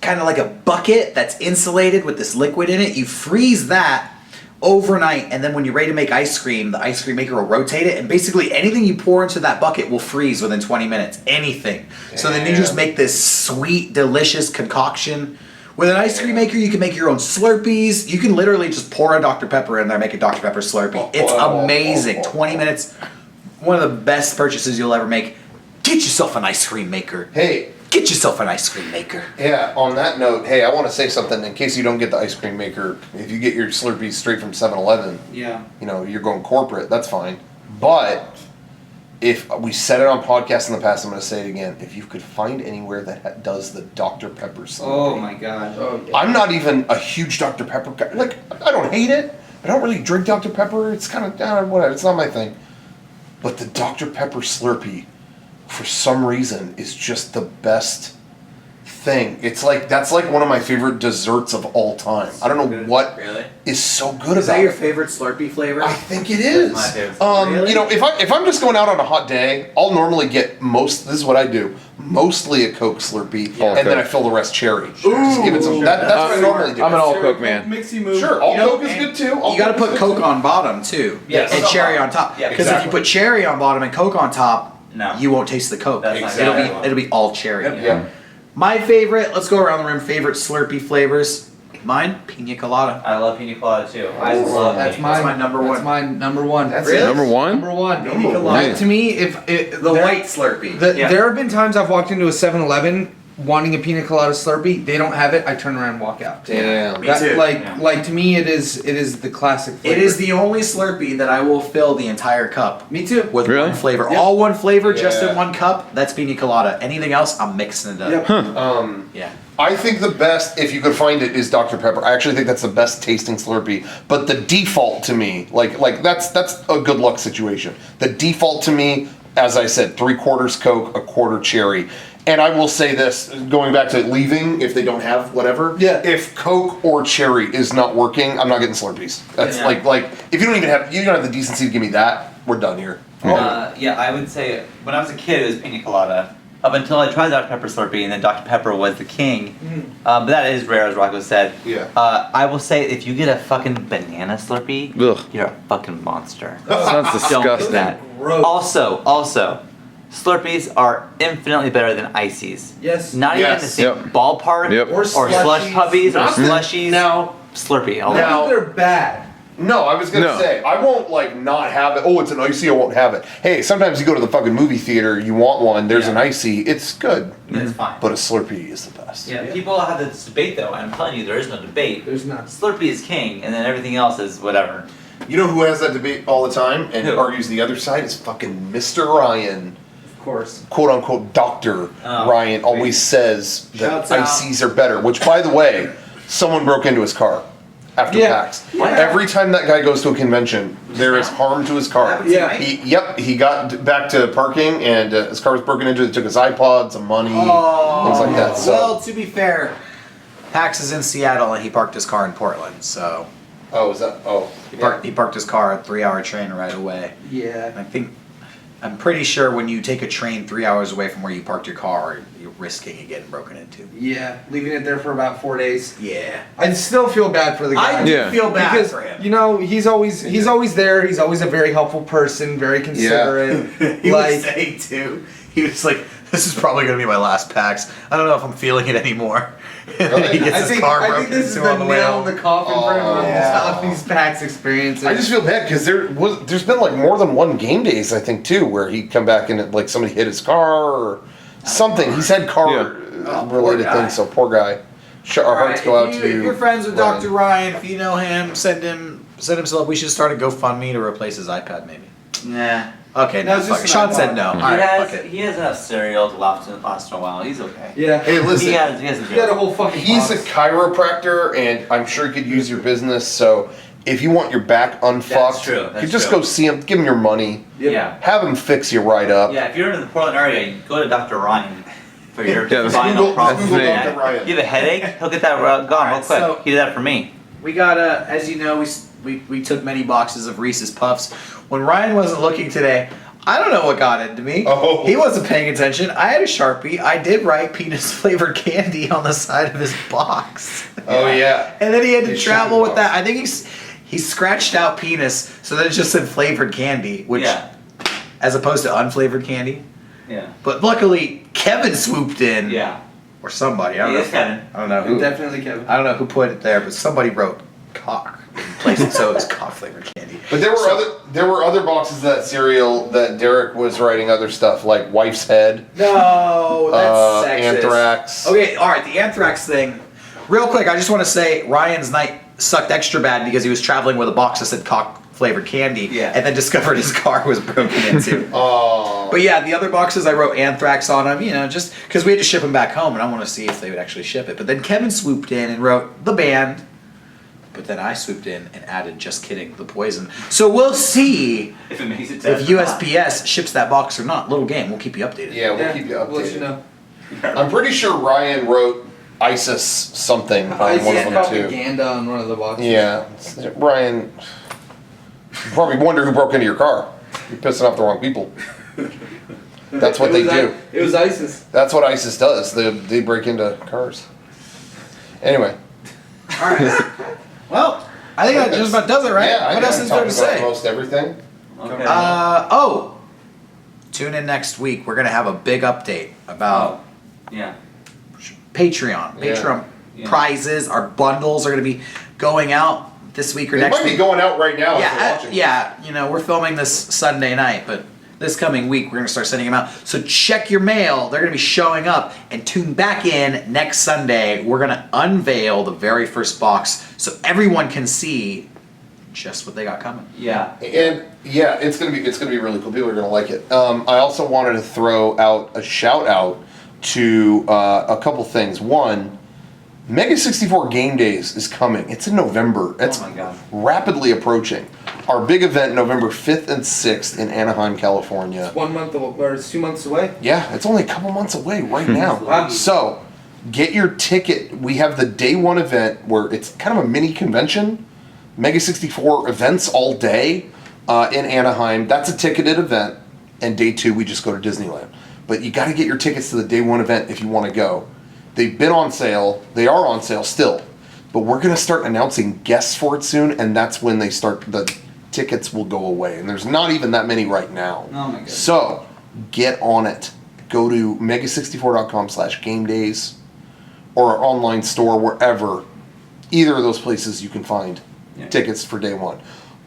kind of like a bucket that's insulated with this liquid in it. You freeze that overnight, and then when you're ready to make ice cream, the ice cream maker will rotate it, and basically anything you pour into that bucket will freeze within 20 minutes. Anything. So then you just make this sweet, delicious concoction. With an ice cream maker, you can make your own Slurpees. You can literally just pour a Dr. Pepper in there, make a Dr. Pepper Slurpee. It's amazing. 20 minutes. One of the best purchases you'll ever make. Get yourself an ice cream maker. Hey, get yourself an ice cream maker. Yeah, on that note, hey, I want to say something in case you don't get the ice cream maker. If you get your Slurpees straight from 7-Eleven, Yeah. you know, you're going corporate, that's fine. But if we said it on podcasts in the past, I'm going to say it again. If you could find anywhere that does the Dr. Pepper Slurpee. Oh my god. I'm not even a huge Dr. Pepper guy. Like, I don't hate it. I don't really drink Dr. Pepper. It's kind of, whatever. It's not my thing. But the Dr. Pepper Slurpee, for some reason, is just the best thing. It's like, that's like one of my favorite desserts of all time. I don't know what Really? is so good Is about that your it. favorite Slurpee flavor? I think it is. That's my favorite. Really? You know, if I'm just going out on a hot day, I'll normally get this is what I do, mostly a Coke Slurpee, All and then I Coke. fill the rest cherry. Just give it some. That's what I normally do. I'm an all Coke man. Mixy move. Sure, all You know, Coke is and good too. All You got to Coke is put good Coke too. on bottom too. Yes. And cherry on top. Yeah, Because if you put cherry on bottom and Coke on top, No. you won't taste the Coke. That's not Exactly. good. It'll be all cherry. Yeah. My favorite, let's go around the room, favorite Slurpee flavors. Mine, pina colada. I love pina colada too. I love That's pina my number That's one. my number one. That's Really? Number one? Number one. Pina colada. Nice. To me, if The white Slurpee. Yeah. there have been times I've walked into a 7-Eleven wanting a pina colada Slurpee, they don't have it, I turn around and walk out. Damn. Me That, too. like, Yeah. like to me, it is the classic. It Flavor. is the only Slurpee that I will fill the entire cup Me too. with Really? one flavor. Yep. All one flavor, just Yeah. in one cup. That's pina colada. Anything else, I'm mixing it up. Yep. Yeah. I think the best, if you could find it, is Dr. Pepper. I actually think that's the best tasting Slurpee. But the default to me, like that's a good luck situation. The default to me, as I said, 3/4 Coke, 1/4 cherry. And I will say this, going back to leaving, if they don't have whatever. Yeah. If Coke or cherry is not working, I'm not getting Slurpees. That's Yeah. like if you don't have the decency to give me that, we're done here. Yeah, I would say when I was a kid, it was pina colada. Up until I tried Dr. Pepper Slurpee, and then Dr. Pepper was the king. But that is rare, as Rocco said. Yeah. I will say, if you get a fucking banana Slurpee, Ugh. you're a fucking monster. Sounds Don't do disgusting. that. Gross. Also, Slurpees are infinitely better than ices. Yes. Not even Yes. the same Yep. ballpark, Yep. Or slush slushies. puppies, or Not the- slushies. now- Slurpee. All Now- day. They're bad. No, I was gonna No. say I won't not have it. Oh, it's an icy. I won't have it. Hey, sometimes you go to the fucking movie theater, you want one. There's Yeah. an icy. It's good, It's fine. but a Slurpee is the best. Yeah, people have this debate though, and I'm telling you, there is no debate. There's not. Slurpee is king, and then everything else is whatever. You know who has that debate all the time and Who? argues the other side is fucking Mr. Ryan, Of course. quote unquote Dr. Oh, Ryan always says that Shouts out. ices are better. Which, by the way, someone broke into his car after Yeah. PAX. Yeah. Every time that guy goes to a convention, there is harm to his car. Yeah. He got back to parking and his car was broken into. They took his iPod, some money, Oh. things like that. So, Well, to be fair, Pax is in Seattle and he parked his car in Portland, so he parked his car a 3-hour train right away. Yeah. I'm pretty sure when you take a train 3 hours away from where you parked your car, you're risking it getting broken into. Yeah. Leaving it there for about 4 days. Yeah. I still feel bad for the guy. I do Yeah. feel bad because for him. you know he's always there. He's always a very helpful person, very considerate. He like was saying too, he was like, this is probably going to be my last PAX. I don't know if I'm feeling it anymore. And then he gets I his think car I broken think this is into the on the way nail home. in the coffin for him Oh. Yeah. of these PAX experiences. I just feel bad because there's been like more than one game days I think too where he'd come back and like somebody hit his car or something. He's had car related poor guy. things, so poor guy. Our hearts go out if to you're friends with Ryan. Dr. Ryan, if you know him, send him some. We should start a GoFundMe to replace his iPad, maybe. Nah. Okay, No, no, it's fuck just it. an Sean said iPod. no. He All right, has fuck it. he has enough cereal to last in a while. He's okay. yeah. Hey, listen. He has a He had a whole fucking. He's a box. chiropractor, and I'm sure he could use your business. So if you want your back unfucked, That's true, you that's just true. go see him, give him your money, Yep. Yeah. have him fix you right up. Yeah, if you're in the Portland area, you go to Dr. Ryan for your Yeah, that's spinal Google- problems. Google Yeah. Dr. Ryan. You have a headache? He'll get that gone real Alright, quick. so- He did that for me. We got as you know, we took many boxes of Reese's Puffs. When Ryan wasn't looking today, I don't know what got into me. Oh. He wasn't paying attention. I had a Sharpie. I did write penis flavored candy on the side of his box. Oh yeah. And then he had to His travel Sharpie with box. that. I think he scratched out penis, so then it just said flavored candy, which Yeah. as opposed to unflavored candy. Yeah. But luckily, Kevin swooped in. Yeah. Or somebody. I don't He know. is Kevin. I don't know who. Definitely Kevin. I don't know who put it there, but somebody wrote cock. Replace it so it's cough flavored candy. But there were other boxes of that cereal that Derek was writing other stuff like Wife's Head, No, that's sexist. Anthrax. Okay, all right, the anthrax thing. Real quick, I just want to say Ryan's night sucked extra bad because he was traveling with a box that said cock flavored candy, and then discovered his car was broken into. Oh. But yeah, the other boxes I wrote anthrax on them, you know, just because we had to ship them back home, and I want to see if they would actually ship it. But then Kevin swooped in and wrote the band. But then I swooped in and added just kidding, the poison. So we'll see If it makes it to if USPS ships that box or not. Little game, we'll keep you updated. Yeah, we'll keep you updated. We'll let you know. I'm pretty sure Ryan wrote ISIS something on I see one of them too. propaganda on one of the boxes. Yeah, Ryan. You probably wonder who broke into your car. You're pissing off the wrong people. That's what they do. It was ISIS. That's what ISIS does. They break into cars. Anyway. All right. Well, I think that just about does it, right? Yeah, What else is there to say? Most everything. Okay. Tune in next week. We're gonna have a big update about yeah. Patreon. Yeah. Patreon Yeah. prizes. Our bundles are gonna be going out this week or It next might week. be going out right now. if you're Yeah, watching. yeah. You know, we're filming this Sunday night, but this coming week we're gonna start sending them out. So check your mail. They're gonna be showing up, and tune back in next Sunday. We're gonna unveil the very first box so everyone can see just what they got coming. Yeah. And yeah, it's gonna be really cool. People are gonna like it. I also wanted to throw out a shout out to a couple things. One, MEGA64 Game Days is coming. It's in November. It's Oh my God. rapidly approaching. Our big event, November 5th and 6th inAnaheim, California. 1 month or it's 2 months away. Yeah, it's only a couple months away right now. Wow. So, get your ticket. We have the day one event where it's kind of a mini convention. MEGA64 events all day in Anaheim. That's a ticketed event. And day two, we just go to Disneyland. But you got to get your tickets to the day one event if you want to go. They've been on sale. They are on sale still. But we're going to start announcing guests for it soon. And that's when they start, the tickets will go away. And there's not even that many right now. Oh my goodness. So, get on it. Go to mega64.com/gamedays or our online store, wherever. Either of those places you can find tickets for day one.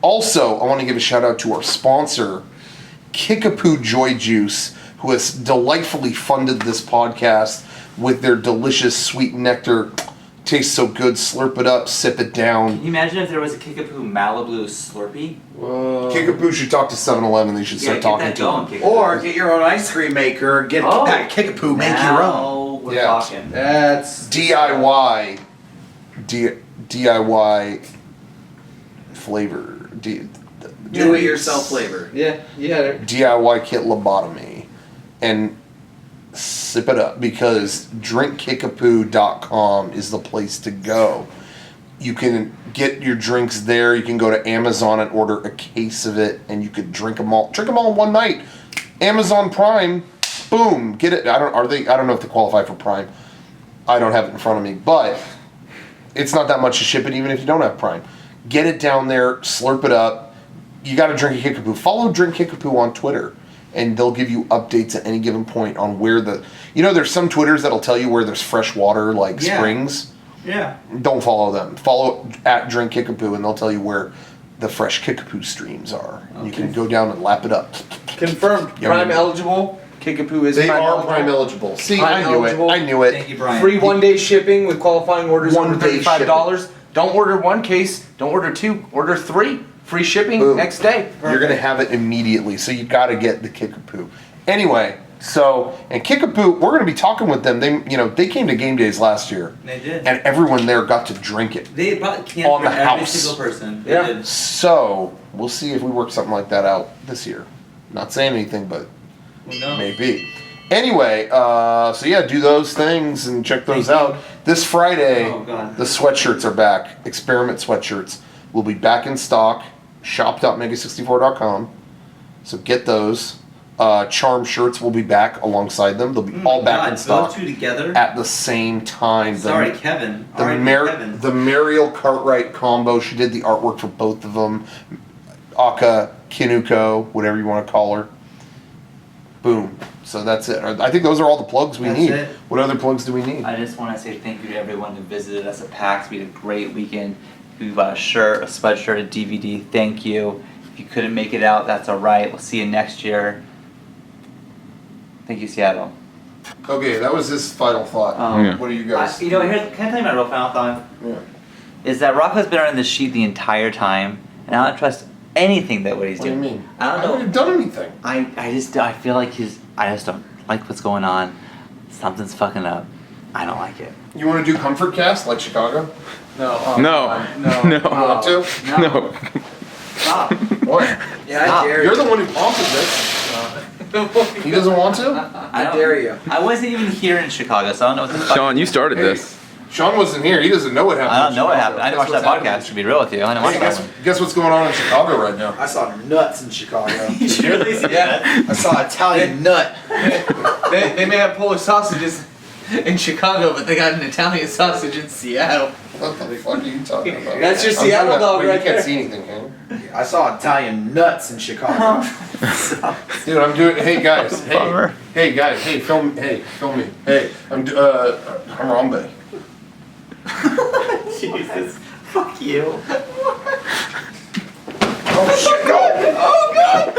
Also, I want to give a shout out to our sponsor, Kickapoo Joy Juice, who has delightfully funded this podcast with their delicious sweet nectar. Tastes so good. Slurp it up, sip it down. Can you imagine if there was a Kickapoo Malibu Slurpee? Whoa. Kickapoo should talk to 7-Eleven. They should start talking to them. Kickapoo. Or get your own ice cream maker. Get Oh. a pack of Kickapoo. Make your own. Now we're Yeah. talking. That's DIY flavor. Do it yourself flavor. yeah. DIY kit lobotomy. And sip it up because drinkkickapoo.com is the place to go. You can get your drinks there. You can go to Amazon and order a case of it, and you could drink them all. Drink them all in one night. Amazon Prime, boom, get it. I don't know if they qualify for Prime. I don't have it in front of me, but it's not that much to ship it, even if you don't have Prime. Get it down there, slurp it up. You got to drink a Kickapoo. Follow Drink Kickapoo on Twitter, and they'll give you updates at any given point on where there's some Twitters that'll tell you where there's fresh water, like springs. Yeah. Don't follow them. Follow at Drink Kickapoo, and they'll tell you where the fresh Kickapoo streams are. Okay. You can go down and lap it up. Confirmed. Yeah, Prime man. eligible. Kickapoo is They Prime are eligible. Prime eligible. See, Prime eligible. I knew it. Thank you, Brian. Free 1 day shipping with qualifying orders over 1 day $35. Don't order one case. Don't order two. Order three. Free shipping Boom. next day. You're gonna have it immediately, so you got to get the Kickapoo. Anyway, and Kickapoo, we're gonna be talking with them. They came to Game Days last year, They did. and everyone there got to drink it. They probably can't On for the every house. single person. They Yeah. did. So we'll see if we work something like that out this year. Not saying anything, but Who knows? maybe. Anyway, so yeah, do those things and check those out. This Friday, Oh, God. the sweatshirts are back. Experiment sweatshirts will be back in stock. Shop.mega64.com. So get those. Charm shirts will be back alongside them. They'll be all back in stock Those two together. at the same time. Sorry, Kevin. The Kevin. the Mariel Cartwright combo. She did the artwork for both of them. Aka Kinuko, whatever you want to call her. Boom. So that's it. I think those are all the plugs we That's need. it. What other plugs do we need? I just want to say thank you to everyone who visited us at PAX. We had a great weekend. We bought a shirt, a sweatshirt, a DVD. Thank you. If you couldn't make it out, that's all right. We'll see you next year. Thank you, Seattle. Okay, that was his final thought. Yeah. What do you guys? Can I tell you my real final thought? Yeah. Is that Rocco's been on this sheet the entire time, and I don't trust anything that what he's What do you doing. mean? I don't know. haven't done anything. I feel like I just don't like what's going on. Something's fucking up. I don't like it. You want to do Comfort Cast like Chicago? No. You want to? No. Stop. What? Yeah, Stop. I dare You're you. the one who prompted this. He doesn't want to? I I dare you. I wasn't even here in Chicago, so I don't know what the fuck. Sean, you started this. Sean wasn't here. He doesn't know what happened. I don't in know what Chicago. happened. I didn't watch Guess that what's podcast, happening. to be real with you. I didn't watch Hey, that one. guess what's going on in Chicago right now? I saw nuts in Chicago. You surely see that? I saw Italian nut. They may have Polish sausages in Chicago, but they got an Italian sausage in Seattle. What the fuck are you talking about? That's your I'm Seattle talking about- dog wait, right You can't there. see anything, can you? I saw Italian nuts in Chicago. Dude, I'm doing. Hey guys. Hey. Bummer. Hey guys. Hey, film. Hey, film me. Hey, I'm Harambe. Jesus. Fuck you. Oh shit! Go! Oh god!